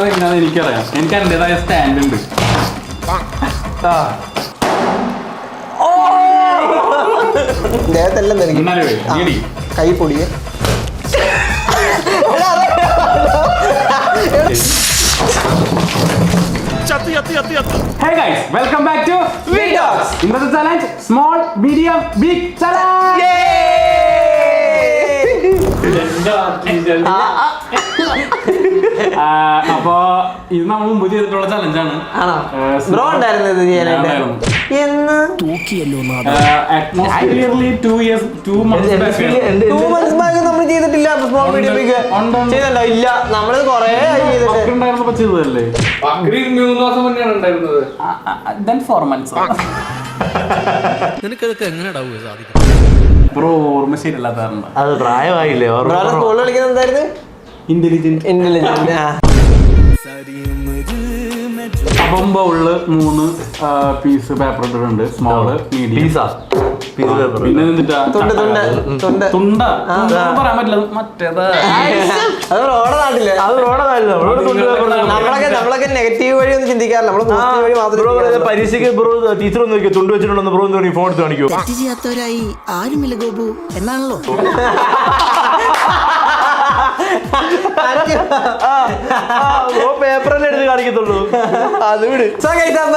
ഉണ്ടാക്കുന്നത് എങ്ങനെയാണെന്ന് എനിക്കറിയാം. എനിക്ക് എന്റേതായ സ്റ്റാൻഡ് ഉണ്ട്. ദേഹത്തെല്ലാം കൈ പൊടിയെ. Hey guys, welcome back to Videos. ഇന്നത്തെ challenge small medium big challenge. അപ്പൊ ഇത് നമ്മൾ മുമ്പ് ചെയ്തിട്ടുള്ള ചലഞ്ചാണ്. അറ്റ്മോസ്ഫിയർലി 2 months back നമ്മൾ ചെയ്തിട്ടില്ല. സ്മോൾ മീഡിയം ബിഗ് ചെയ്തല്ലോ. ഇല്ല, നമ്മള് കൊറേ ഉണ്ടായിരുന്നപ്പോ ചെയ്തതല്ലേ. 3 മാസം മുന്നെയാണ് ഉണ്ടായിരുന്നത്. നിനക്കതൊക്കെ എങ്ങനെ സാധിക്കും? ബ്രോ ഓർമ്മ ശരിയല്ലാത്താറുണ്ട്. അത് പ്രായമായില്ലേ? സ്കൂളിൽ കളിക്കുന്നത് എന്തായിരുന്നു? ഇന്റലിജന്റ്. അപ്പം ബൗളില് 3 പീസ് പേപ്പർ ഇട്ടിട്ടുണ്ട്. സ്മോള്, മീഡിയം, പിന്നെ തുണ്ട പറയാൻ പറ്റില്ല. മറ്റേതാ നമ്മളൊക്കെ നെഗറ്റീവ് വഴി ഒന്നും ചിന്തിക്കാറില്ല. നമ്മള് പോസിറ്റീവ് വഴി മാത്രം. പരീക്ഷയ്ക്ക് ബ്രോ ടീച്ചർ ഒന്ന് നോക്കിയോ, തുണ്ട് വെച്ചിട്ടുണ്ടെന്ന് ബ്രോ എന്ന് ഫോൺ എടുത്ത് കാണിക്കോ. ചെയ്യാത്തവരായി ആരുമില്ല ഗോപു എന്നാണല്ലോ. പേപ്പറല്ലേ എടുത്ത് കാണിക്കത്തുള്ളൂ. അത് വിട്.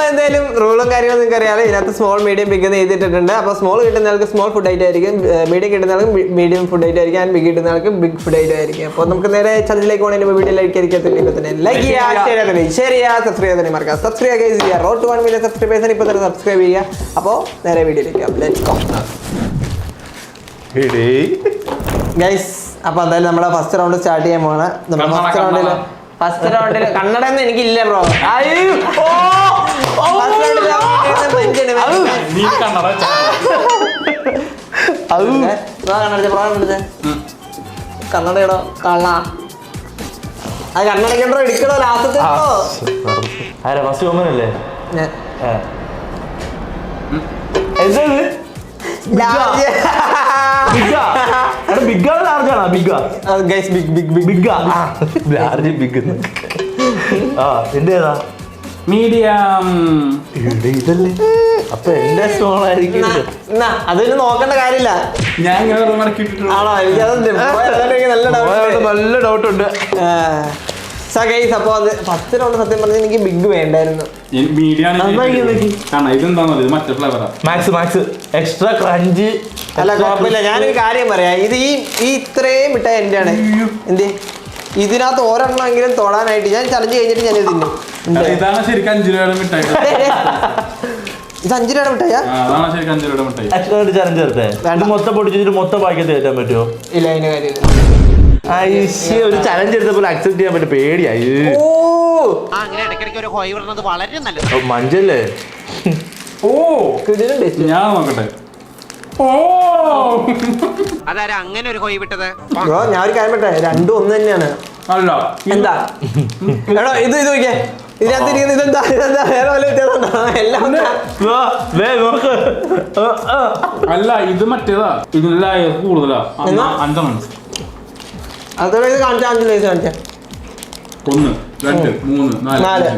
എന്തായാലും റൂളും കാര്യങ്ങളും നിങ്ങൾക്ക് അറിയാലോ. ഇതിനകത്ത് സ്മോൾ മീഡിയം ബിഗ് എന്ന് എഴുതിയിട്ടുണ്ട്. അപ്പൊ സ്മോൾ കിട്ടുന്ന ആൾക്ക് സ്മോൾ ഫുഡ് ഐറ്റം ആയിരിക്കും, മീഡിയം കിട്ടുന്ന ആൾക്ക് മീഡിയം ഫുഡ് ഐറ്റം ആയിരിക്കും, ആൻഡ് ബിഗ് കിട്ടുന്ന ആൾക്ക് ബിഗ് ഫുഡ് ഐറ്റം ആയിരിക്കും. അപ്പൊ നമുക്ക് നേരെ ചലഞ്ചിലേക്ക് പോകണമെങ്കിൽ വീഡിയോ ലൈക്ക് ലൈക്ക് ചെയ്യുക, സബ്സ്ക്രൈബ് തന്നെ മറക്കാം. സബ്സ്ക്രൈബ് ചെയ്യുക. റോഡ് 1 million സബ്സ്ക്രൈബേഴ്സിന് ഇപ്പൊ തന്നെ സബ്സ്ക്രൈബ് ചെയ്യുക. അപ്പോൾ നേരെ വീഡിയോയിലേക്ക് ലെറ്റ്സ് ഗോ ഗൈസ്. അപ്പൊ എന്തായാലും നമ്മുടെ ഫസ്റ്റ് റൗണ്ട് സ്റ്റാർട്ട് ചെയ്യാൻ പോവാണ്. ഫസ്റ്റ് റൗണ്ടിൽ കന്നഡ ഒന്നും എനിക്കില്ല ബ്രോ. കന്നഡയോ കള്ള അത് കണ്ണടക്കണ്ടോ എടുക്കണോ ലാസ്റ്റത്തെ ഫസ്റ്റ് കോമനല്ലേ? എന്റേതാ മീഡിയം. ഇതല്ലേ അപ്പൊ എന്റെ സ്മോൾ ആയിരിക്കും. അതൊന്നും നോക്കേണ്ട കാര്യമില്ല. ഞാൻ ഇങ്ങനെ ആണോ? നല്ല ഡൗട്ട് ഉണ്ട്. അപ്പൊ അത് ഫസ്റ്റ് റൗണ്ട് സത്യം പറഞ്ഞാൽ എനിക്ക് ബിഗ് വേണ്ടായിരുന്നു. മറ്റേ ഫ്ലേവറാ മാക്സ് എക്സ്ട്രാ ക്രഞ്ച്. അല്ല കുഴപ്പമില്ല. ഞാനൊരു കാര്യം പറയാം. ഇത് ഈ ഇത്രയും മിഠായി എന്റെയാണ്. എന്ത് ഇതിനകത്ത് ഒരെണ്ണമെങ്കിലും തൊടാനായിട്ട് ഞാൻ ചലഞ്ച് കഴിഞ്ഞിട്ട് ഞാൻ തിന്നും. ഇതാണ് ശരിക്കും 5 രൂപയുടെ മിഠായി. ഇത് 5 രൂപയുടെ മിഠായിയാ? അതാണ് ശരിക്കും 5 രൂപയുടെ മിഠായി. ചലഞ്ച് ചേർത്തേ മൊത്തം പൊട്ടിച്ചിട്ട് മൊത്തം പാക്കറ്റ് കയറ്റാൻ പറ്റുമോ? ഇല്ല, അതിന്റെ കാര്യമില്ല. ഒരു ചലഞ്ച് എടുത്തപ്പോൾ അക്സെപ്റ്റ് ചെയ്യാൻ പറ്റും. പേടിയായി. മഞ്ചല്ലേ? ഞാൻ നോക്കട്ടെ. അതാരാ അങ്ങനെ ഒരു ഹോയ് വിട്ടത്? ഞാൻ ഒരു കാര്യം പറ്റേ, രണ്ടും ഒന്ന് തന്നെയാണ്. അല്ല എന്താ എടോ ഇത് നോക്കിയേ. ഇതിനകത്ത് ഇതെന്താ വേറെ വല്ല വ്യത്യാസം? എല്ലാം അല്ല, ഇത് മറ്റേതാ. ഇതിനുള്ള കൂടുതലാ. 5 അതോടെ ഇത് കാണിച്ചാ 5 ലൈസ് കാണിച്ചാ 1 2 3 4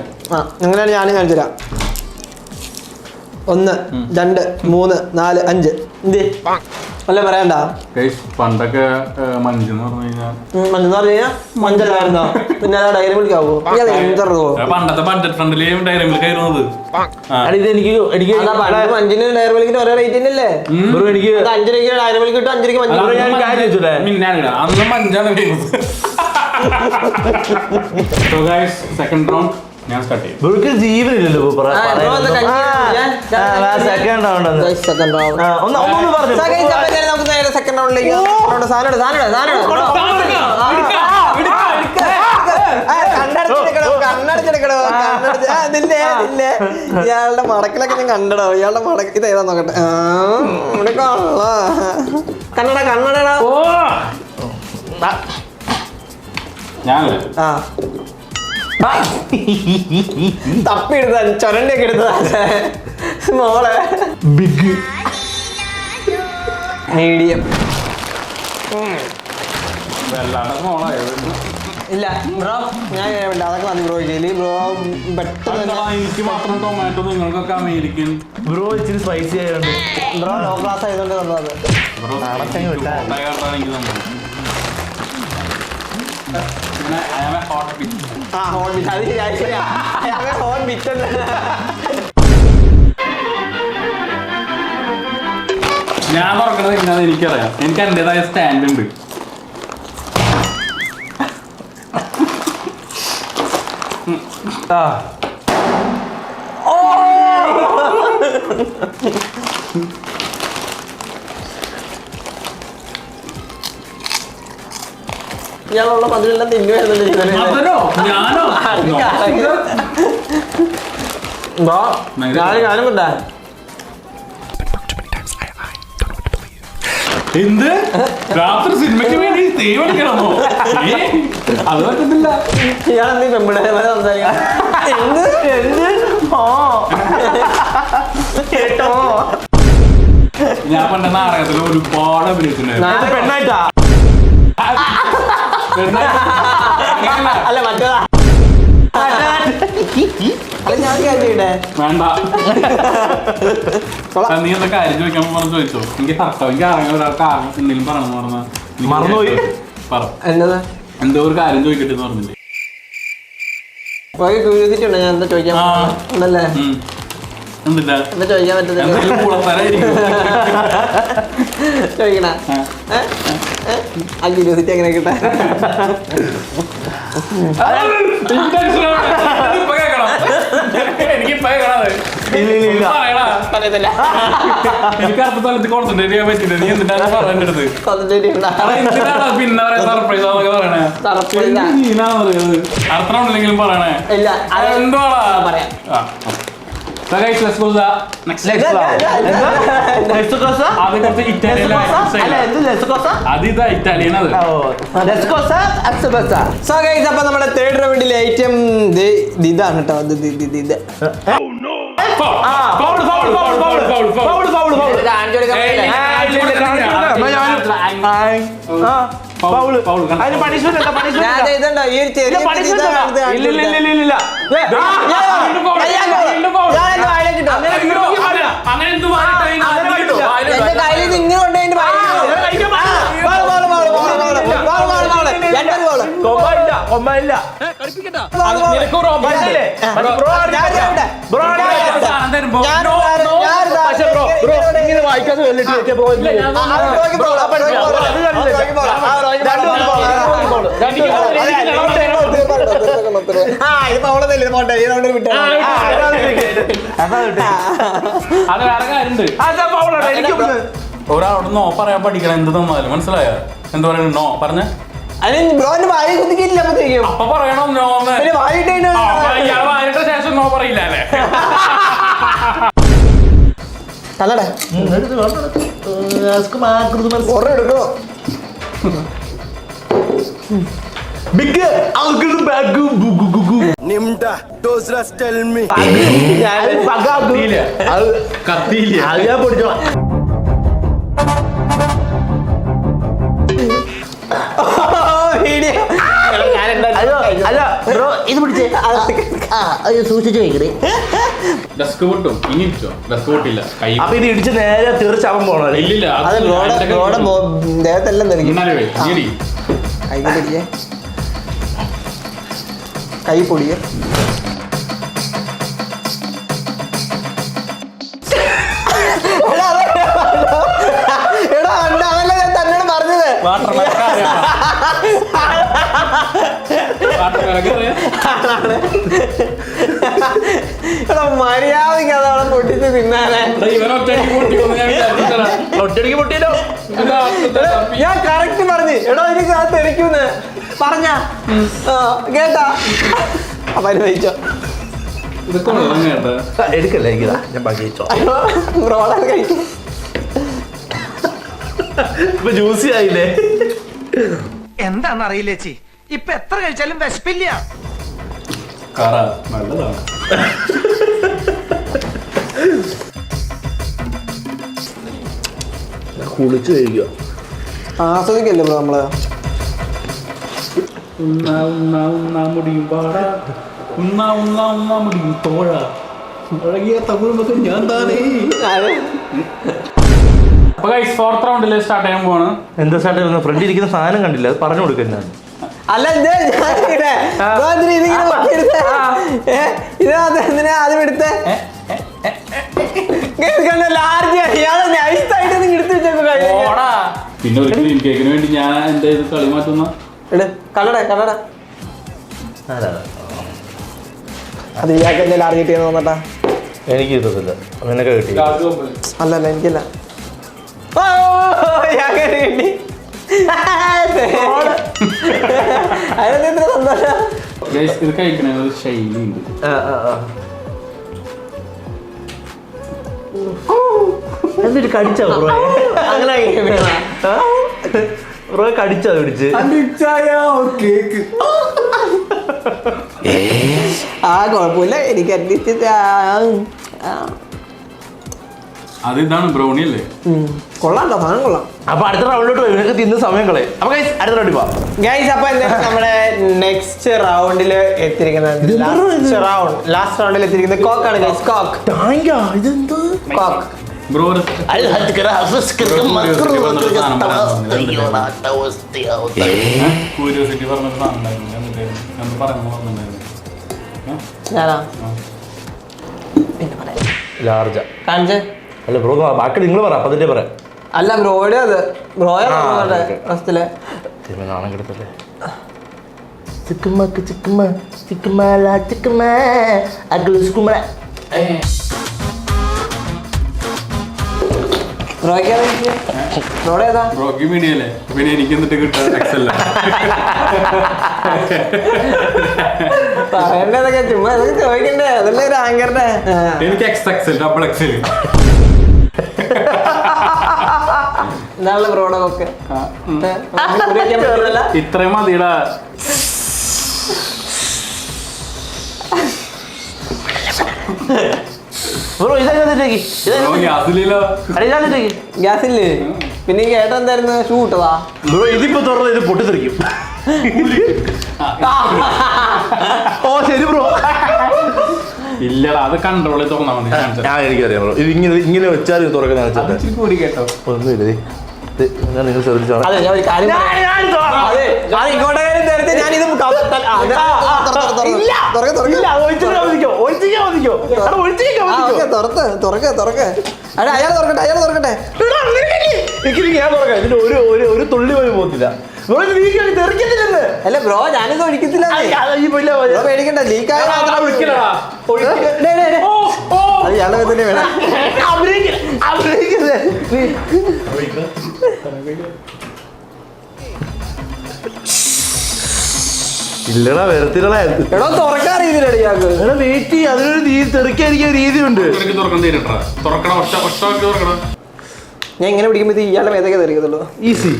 അങ്ങനെയാണ് ഞാനും കാണിച്ചു തരാം. 1 2 3 4 5 എന്ത് അല്ല പറയണ്ട. പണ്ടൊക്കെ മഞ്ചെന്ന് പറഞ്ഞു കഴിഞ്ഞാൽ മഞ്ചല്ലായിരുന്നോ? പിന്നെ ഡയറി മിൽക്ക് ആവോ? പണ്ടത്തെ ബഡ്ജറ്റ് ഫ്രണ്ടിലേയും ഡയറി മിൽക്ക് ആയിരുന്നത്. മഞ്ചിന് ഡയറി മിൽക്കിന് ഒരേ റേറ്റ് തന്നെയല്ലേ? എനിക്ക് 5 രൂപയ്ക്ക് ഡയറി മിൽക്ക് കിട്ടും, 5 രൂപയ്ക്ക് അന്ന് മഞ്ചാണ്. സെക്കൻഡ് റൗണ്ട് ഞാൻ സ്റ്റാർട്ട് ചെയ്യും. ജീവനില്ലല്ലോ. സെക്കൻഡ് റൗണ്ട് നമുക്ക് നേരെ സെക്കൻഡ് റൗണ്ടിലേക്ക് ഇയാളുടെ മടക്കിലൊക്കെ ഞാൻ കണ്ടടോ. ഇയാളുടെ മടക്ക് ഇത് ഏതാ നോക്കട്ടെ. ഇവിടെ കാണുള്ള കണ്ണടടാ. തപ്പിയെടുത്ത ചൊരണ്ടിയൊക്കെ എടുത്തതാ. Small, big, medium. ഇല്ല ബ്രോ ഞാൻ വേണ്ട അതൊക്കെ മതി ബ്രോ ജയിലി ബ്രോ പെട്ടെന്ന് എനിക്ക് മാത്രം ടൊമാറ്റോ നിങ്ങൾക്കൊക്കെ അമേരിക്കൻ ബ്രോ ഇച്ചിരി സ്പൈസി ആയതുകൊണ്ട് ബ്രോ ലോ ക്ലാസ് ആയതുകൊണ്ട് തന്നത് ആ ഹോൺ ബിറ്റ് അത് ശരിയാ ഹോൺ ബിറ്റ് ഞാൻ തുറക്കണത് എങ്ങനെയാണെന്ന് എനിക്കറിയാം. എനിക്ക് എന്റേതായ സ്റ്റാൻഡ് ഉണ്ട്. ഇയാളുള്ള മതിലെല്ലാം തിന്നുവായിരുന്നല്ലോ ഞാനോ ഞാനും കൊണ്ടാ എന്ത് രാത്രി സിനിമയ്ക്ക് വേണ്ടി തീ വിളിക്കണമോ? അത് പറ്റത്തില്ല. ഇയാളെന്ത് പെമ്പിടെ സംസാരിക്കാം ഞാൻ പണ്ട നാടകത്തിൽ ഒരുപാട് അഭിനയിച്ചിട്ടുണ്ടായിരുന്നു. പെണ്ണായിട്ടാ അല്ല മറ്റേതാ അല്ല ഞാൻ കേട്ടിട്ടെ വേണ്ട. നീ എന്താ കാര്യം ചോദിക്കാൻ പറഞ്ഞു ചോദിച്ചോ. എനിക്ക് എനിക്ക് അറിയാൻ ഒരാൾക്ക് ആകെ എന്തെങ്കിലും പറയണമെന്ന് പറഞ്ഞാൽ മറന്നുപോയി. പറ എന്നതാ എന്തോ ഒരു കാര്യം ചോദിക്കട്ടെ എന്ന് പറഞ്ഞില്ലേ? ക്യൂരിയോസിറ്റി ഉണ്ടോ ഞാൻ എന്താ ചോദിക്കാൻ ഉണ്ടല്ലേ എന്തില്ല എന്താ ചോദിക്കാൻ പറ്റത്തില്ല എന്തെങ്കിലും കൂടത്തരായിരിക്കും. ചോദിക്കണ ആ ക്യൂരിയോസിറ്റി എങ്ങനെ കിട്ടാ എനിക്ക് അടുത്ത തലത്തിൽ കോൺസെൻട്രേറ്റ് ചെയ്യാൻ പറ്റില്ല. നീ എന്തിനാണ് പറയേണ്ടത്? പിന്നെ സർപ്രൈസ് ആണെന്നൊക്കെ പറയണേ. നീനാ പറയുന്നത് അർത്ഥം ഉണ്ടെങ്കിലും പറയണേ. ഇല്ല എന്തുവാടാ പറയാ. അത് ഇറ്റാലിയൻ അത്. അപ്പൊ നമ്മുടെ തേർഡ് റൗണ്ടിലെ ഐറ്റം ഇതാണ് കേട്ടോ. അത് വേറെ കാര്യണ്ട്. ഒരാളോട് നോ പറയാൻ പഠിക്കണം. എന്ത് തന്നാലും മനസ്സിലായോ? എന്ത് പറയുന്നു നോ പറഞ്ഞ അപ്പൊ പറയണം നോന്ന്. വായിട്ട് ശേഷം നോ പറയില്ല അല്ലേ? തല്ലടേ എടുക്കണോ ബിഗ് കത്തിയില്ല. അത് ഞാൻ പൊടിച്ചോ. അല്ല ബ്രോ ഇത് പിടിച്ചേ. സൂക്ഷിച്ചു വയ്ക്കണേ. ഡെസ്ക് പൊട്ടും. ഇനി ഇരിച്ചോ ഡെസ്ക് പൊട്ടില്ല. കൈ അപ്പൊ ഇത് ഇടിച്ച് നേരെ തീർച്ചയാവാൻ പോണോ? ഇല്ലില്ല. ദേഹത്തെല്ലാം തെറിക്കും. കൈ പിടിക്കേ കൈ പൊടിയ എടാ അതല്ല ഞാൻ തന്നോട് പറഞ്ഞത്. എടാ മര്യാദക്ക് അതവിടെ പൊട്ടിച്ച് തിന്നാനേ. ഒറ്റടിക്ക് പൊട്ടിയല്ലോ. ഞാൻ കറക്റ്റ് പറഞ്ഞു. എടാ എനിക്ക് അത് തെറിക്കൂന്ന് പറഞ്ഞ കേട്ടാ. അപ്പൊ അനുഭവിച്ചോ. എടുക്കല്ലേ എനിക്കിതാ ഞാൻ ബാക്കി വെച്ചോ. ബ്രോഡാണ് കഴിക്കും. ഇപ്പൊ ജ്യൂസി ആയില്ലേ? എന്താന്നറിയില്ല ചേച്ചി. ഇപ്പൊ എത്ര കഴിച്ചാലും വിശപ്പില്ല. നല്ലതാണ്. കുളിച്ച് കഴിക്കുക. ആസ്വദിക്കല്ലേ ബ്രോ നമ്മള്. മുടിയും പാട മുടിയും തോഴ അഴകിയ തമിഴ് ഞാൻ താനേ. അപ്പൊ ഗൈസ് ഫോർത്ത് റൗണ്ടിൽ സ്റ്റാർട്ട് ചെയ്യാൻ പോവാണ്. എന്താ സ്റ്റാർട്ട് ചെയ്യുന്നത്? ഫ്രണ്ടിൽ ഇരിക്കുന്ന സാധനം കണ്ടില്ല, അത് പറഞ്ഞു കൊടുക്കാൻ. അല്ല ഇതിനാ ആദ്യം എടുത്തേ പിന്നെ ഒരു ക്രീം കേക്കിന് വേണ്ടി ഞാൻ എന്താ ഇത് കളി മാറ്റുന്ന കടട അത് ഇയാൾക്ക് എന്തെങ്കിലും അറിഞ്ഞിട്ട് തോന്നട്ടാ. എനിക്ക് കിട്ടത്തില്ല, നിനക്ക് കിട്ടി. അല്ലല്ല എനിക്കല്ല. കിട്ടി അതിനെത്ര സന്തോഷം. ഇത് കഴിക്കണ ഒരു ശൈലിയുണ്ട്. എന്നിട്ട് കടിച്ചോ ബ്രോ? അങ്ങനെ ബ്രോ കടിച്ചോ പിടിച്ച്? കേക്ക് കുഴപ്പമില്ല, എനിക്ക് അറ്റ്ലീസ്റ്റ് അത് ഇതാണ് ബ്രൗണി അല്ലേ? കൊള്ളാണ്ടോ, സാധനം കൊള്ളാം. അപ്പൊ അടുത്ത റൗണ്ടിലോട്ട് പോയി, നിനക്ക് തിന്ന് സമയം കളയും. അപ്പൊ അടുത്ത റൗണ്ടിൽ പോവാം. ഗൈസ്, അപ്പൊ എന്തായാലും നമ്മുടെ നെക്സ്റ്റ് റൗണ്ടിൽ എത്തിയിരിക്കുന്നത് ലാസ്റ്റ് റൗണ്ടിൽ എത്തിയിരിക്കുന്നത് കോക്കാണ് guys. Coke coke bro curiosity പറഞ്ഞൊരു സാധനം ഞാനാ ലാർജ കാണിച്ചേ. അല്ല ബ്രോ, ബാക്കി നിങ്ങൾ പറ, അപ്പൊ അതിന്റെ പറയാം. അല്ല ബ്രോയുടെ അത് ബ്രോയെ ഫസ്റ്റിലെ നാണം കിടത്തല്ലേ. ചിക്കുമ്മക്ക് ചിക്കുമ്മ ചിക്കുമല ചിക്കുമ്മ അഗ്ലുസ്കുമ്മ. ബ്രോയുടെ ഏതാ? ബ്രോക്ക് മീഡിയ അല്ലേ? പിന്നെ എനിക്ക് എന്നിട്ട് കിട്ടാൻ എക്സല്ല. പറയണ്ടതൊക്കെ ചുമ്മാ ഇതൊക്കെ ചോദിക്കണ്ടേ, അതല്ലേ ഒരു ആങ്കറിന്റെ. എനിക്ക് എക്സൽ ഡബിൾ എക്സൽ. ഇതാണല്ലോ ബ്രോയുടെ ഒക്കെ ഇത്രയും മതിടാ. ബ്രോ ഇതേക്ക് ഗ്യാസില്ലേ? പിന്നെ കേട്ട എന്തായിരുന്നു? ഷൂ ഇട്ടതാ ബ്രോ. ഇതിപ്പോ തുറന്ന് ഇത് പൊട്ടിത്തെറിക്കും. ഓ ശരി ബ്രോ. ഇല്ലടാ, അത് കൺട്രോളിൽ തുറന്നാ മതി. ഞാൻ എനിക്കറിയാം ബ്രോ, ഇത് ഇങ്ങനെ വെച്ചാൽ തുറക്കുന്ന കൂടി കേട്ടോ. ഒന്നുമില്ല. നിങ്ങൾ ശ്രദ്ധിച്ചോളാം. അതെ, ഞാൻ ഒരു കാര്യം അയാൾ തുറക്കട്ടെ, അയാൾ തുറക്കട്ടെ. ഇതിന് ഒരു തുള്ളി പോലും പോകത്തില്ല. അല്ല ബ്രോ, ഞാനിത് ഒഴിക്കത്തില്ല. പേടിക്കണ്ട, ലീക്കായ അത് ഇയാളെ തന്നെ വേണം. ഇല്ലടാ, വരത്തില്ലടാ. എടോ തുറക്കാൻ അറിയില്ല ഇയാൾക്ക്. വെയിറ്റ് ചെയ്യ, അതിനൊരു തെറിക്കാതിരിക്കാൻ രീതിയുണ്ട്. ഞാൻ ഇങ്ങനെ പിടിക്കുമ്പോ ഇയാളുടെ മേതൊക്കെ തെറിക്കത്തുള്ളൂ. ഈസി.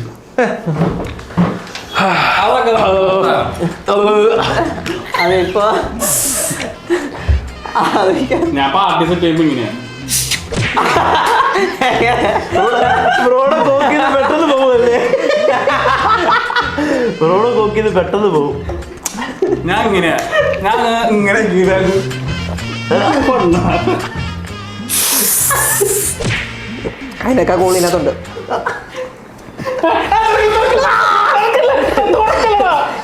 അതിപ്പോ ഞാൻ പാർട്ടി സെറ്റ് ചെയ്യുമ്പോ ഇങ്ങനെയാ. ബ്രോടെ കോക്കിന്ന് പെട്ടെന്ന് പോവല്ലേ? ബ്രോടെ കോക്കിന്ന് പെട്ടെന്ന് പോവും. ഞാൻ ഇങ്ങനെയാ, ഞാൻ ഇങ്ങനെ അതിനൊക്കെ കോളിനകത്തുണ്ട്.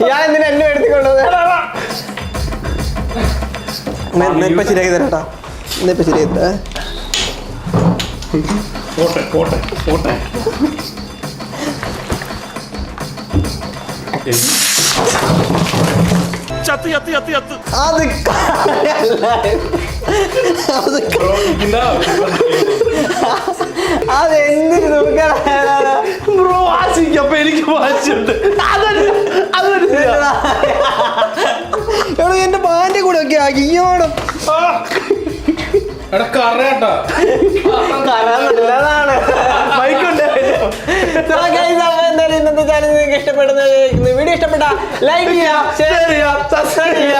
ഞാൻ എന്തിനാ എന്നെ എടുത്തിക്കൊണ്ടത്? ഇപ്പൊ ശരിയാക്കി തരാട്ടാ, ഇന്നിപ്പോ ശരിയാക്കി തരാ. അതെന്തിനു നോക്കാനാ ബ്രോ? വാശിക്കപ്പൊ എനിക്ക് വാശിയുണ്ട്. എന്റെ പാന്റെ കൂടെ ഒക്കെ ആക്കിയോടും നല്ലതാണ്. ഇന്നത്തെ ചാനൽ നിങ്ങൾക്ക് ഇഷ്ടപ്പെടുന്ന വീഡിയോ ഇഷ്ടപ്പെട്ട ലൈക്ക് ചെയ്യുക, ഷെയർ ചെയ്യുക, സബ്സ്ക്രൈബ് ചെയ്യുക.